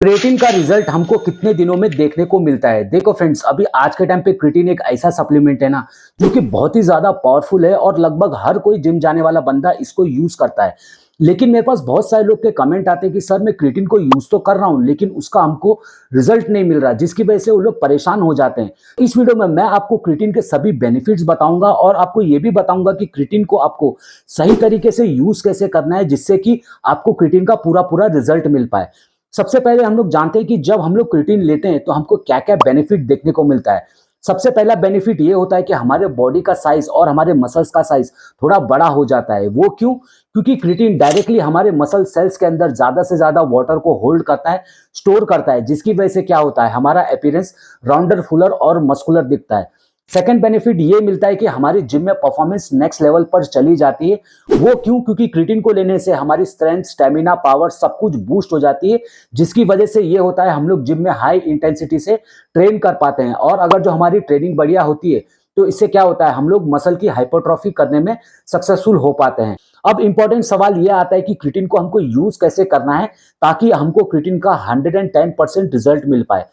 Creatine का result हमको कितने दिनों में देखने को मिलता है? देखो फ्रेंड्स, अभी आज के टाइम पे क्रिएटिन एक ऐसा सप्लीमेंट है ना, जो कि बहुत ही ज्यादा पावरफुल है और लगभग हर कोई जिम जाने वाला बंदा इसको यूज करता है। लेकिन मेरे पास बहुत सारे लोग के कमेंट आते हैं कि सर मैं क्रिएटिन को यूज तो कर रहा हूं, लेकिन उसका हमको रिजल्ट नहीं मिल रहा, जिसकी वजह से वो लोग परेशान हो जाते हैं। इस वीडियो में मैं आपको क्रिएटिन के सभी बेनिफिट्स बताऊंगा और आपको ये भी बताऊंगा कि क्रिएटिन को आपको सही तरीके से यूज कैसे करना है, जिससे कि आपको क्रिएटिन का पूरा पूरा रिजल्ट मिल पाए। सबसे पहले हम लोग जानते हैं कि जब हम लोग क्रिएटिन लेते हैं तो हमको क्या क्या बेनिफिट देखने को मिलता है। सबसे पहला बेनिफिट ये होता है कि हमारे बॉडी का साइज और हमारे मसल्स का साइज थोड़ा बड़ा हो जाता है। वो क्यों? क्योंकि क्रिएटिन डायरेक्टली हमारे मसल सेल्स के अंदर ज्यादा से ज्यादा वाटर को होल्ड करता है, स्टोर करता है, जिसकी वजह से क्या होता है, हमारा अपीयरेंस राउंडर, फुलर और मस्कुलर दिखता है। सेकंड बेनिफिट ये मिलता है कि हमारी जिम में परफॉर्मेंस नेक्स्ट लेवल पर चली जाती है। वो क्यों? क्योंकि क्रिएटिन को लेने से हमारी स्ट्रेंथ, स्टेमिना, पावर सब कुछ बूस्ट हो जाती है, जिसकी वजह से ये होता है हम लोग जिम में हाई इंटेंसिटी से ट्रेन कर पाते हैं। और अगर जो हमारी ट्रेनिंग बढ़िया होती है तो इससे क्या होता है, हम लोग मसल की हाइपरट्रॉफी करने में सक्सेसफुल हो पाते हैं। अब इंपॉर्टेंट सवाल यह आता है कि क्रिएटिन को हमको यूज कैसे करना है ताकि हमको क्रिएटिन का 110% रिजल्ट मिल पाए।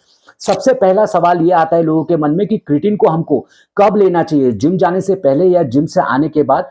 सबसे पहला सवाल यह आता है लोगों के मन में कि क्रिएटिन को हमको कब लेना चाहिए, जिम जाने से पहले या जिम से आने के बाद?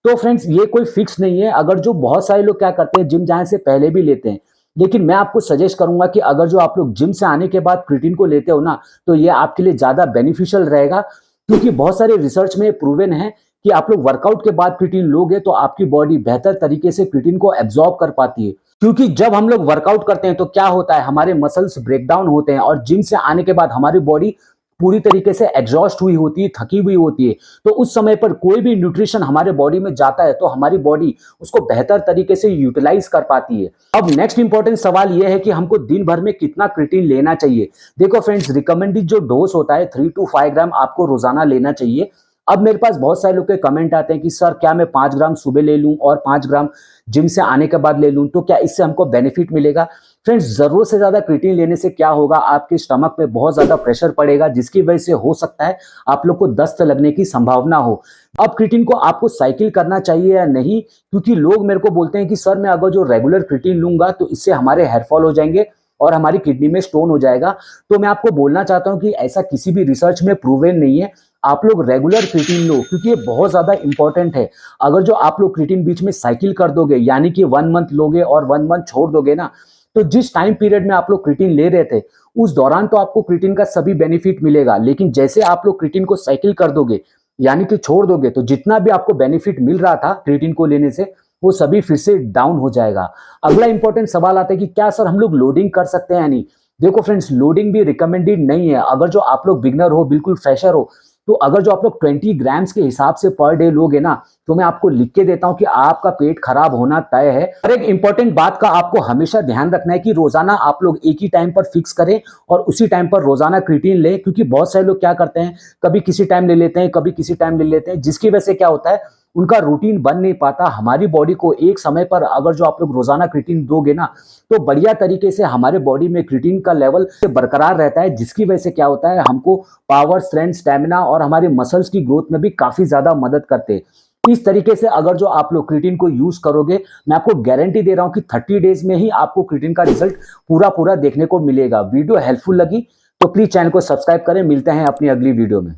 तो फ्रेंड्स, ये कोई फिक्स नहीं है। अगर जो बहुत सारे लोग क्या करते हैं, जिम जाने से पहले भी लेते हैं, लेकिन मैं आपको सजेस्ट करूंगा कि अगर जो आप लोग जिम से आने के बाद क्रिएटिन को लेते हो ना, तो ये आपके लिए ज्यादा बेनिफिशियल रहेगा। क्योंकि बहुत सारे रिसर्च में प्रूवन है कि आप लोग वर्कआउट के बाद क्रिएटिन लोगे तो आपकी बॉडी बेहतर तरीके से क्रिएटिन को एब्जॉर्ब कर पाती है। क्योंकि जब हम लोग वर्कआउट करते हैं तो क्या होता है, हमारे मसल्स ब्रेकडाउन होते हैं और जिम से आने के बाद हमारी बॉडी पूरी तरीके से एग्जॉस्ट हुई होती है, थकी हुई होती है। तो उस समय पर कोई भी न्यूट्रिशन हमारे बॉडी में जाता है तो हमारी बॉडी उसको बेहतर तरीके से यूटिलाइज कर पाती है। अब नेक्स्ट इंपॉर्टेंट सवाल यह है कि हमको दिन भर में कितना क्रिएटिन लेना चाहिए। देखो फ्रेंड्स, रिकमेंडेड जो डोज होता है 3 to 5 ग्राम आपको रोजाना लेना चाहिए। अब मेरे पास बहुत सारे लोग के कमेंट आते हैं कि सर क्या मैं 5 ग्राम सुबह ले लूं और 5 ग्राम जिम से आने के बाद ले लूं, तो क्या इससे हमको बेनिफिट मिलेगा? फ्रेंड्स, जरूरत से ज्यादा क्रिएटिन लेने से क्या होगा, आपके स्टमक पे बहुत ज्यादा प्रेशर पड़ेगा, जिसकी वजह से हो सकता है आप लोग को दस्त लगने की संभावना हो। अब क्रिएटिन को आपको साइकिल करना चाहिए या नहीं? क्योंकि लोग मेरे को बोलते हैं कि सर मैं अगर जो रेगुलर क्रिएटिन लूंगा तो इससे हमारे हेयरफॉल हो जाएंगे और हमारी किडनी में स्टोन हो जाएगा। तो मैं आपको बोलना चाहता हूं कि ऐसा किसी भी रिसर्च में प्रूवन नहीं है। आप लोग रेगुलर क्रिएटिन लो, क्योंकि ये बहुत ज्यादा इंपॉर्टेंट है। अगर जो आप लोग क्रिएटिन बीच में साइकिल कर दोगे, यानी कि 1 मंथ लोगे और 1 मंथ छोड़ दोगे ना, तो जिस टाइम पीरियड में आप लोग क्रिएटिन ले रहे थे उस दौरान तो आपको क्रिएटिन का सभी बेनिफिट मिलेगा, लेकिन जैसे आप लोग क्रिएटिन को साइकिल कर दोगे, यानी कि छोड़ दोगे, तो जितना भी आपको बेनिफिट मिल रहा था क्रिएटिन को लेने से वो सभी फिर से डाउन हो जाएगा। अगला इंपॉर्टेंट सवाल आता है कि क्या सर हम लोग लोडिंग कर सकते हैं या नहीं। देखो फ्रेंड्स, लोडिंग भी रिकमेंडेड नहीं है। अगर जो आप लोग बिगनर हो, बिल्कुल फ्रेशर हो, तो अगर जो आप लोग 20 ग्राम्स के हिसाब से पर डे लोगे ना, तो मैं आपको लिख के देता हूं कि आपका पेट खराब होना तय है। और एक इंपॉर्टेंट बात का आपको हमेशा ध्यान रखना है कि रोजाना आप लोग एक ही टाइम पर फिक्स करें और उसी टाइम पर रोजाना क्रिएटिन लें। क्योंकि बहुत सारे लोग क्या करते हैं, कभी किसी टाइम ले लेते हैं, कभी किसी टाइम ले लेते हैं, जिसकी वजह से क्या होता है, उनका रूटीन बन नहीं पाता। हमारी बॉडी को एक समय पर अगर जो आप लोग रोजाना क्रिएटिन दोगे ना, तो बढ़िया तरीके से हमारे बॉडी में क्रिएटिन का लेवल बरकरार रहता है, जिसकी वजह से क्या होता है, हमको पावर, स्ट्रेंथ, स्टेमिना और हमारे मसल्स की ग्रोथ में भी काफी ज्यादा मदद करते हैं। इस तरीके से अगर जो आप लोग क्रिएटिन को यूज करोगे, मैं आपको गारंटी दे रहा हूं कि 30 डेज में ही आपको क्रिएटिन का रिजल्ट पूरा पूरा देखने को मिलेगा। वीडियो हेल्पफुल लगी तो प्लीज चैनल को सब्सक्राइब करें। मिलते हैं अपनी अगली वीडियो में।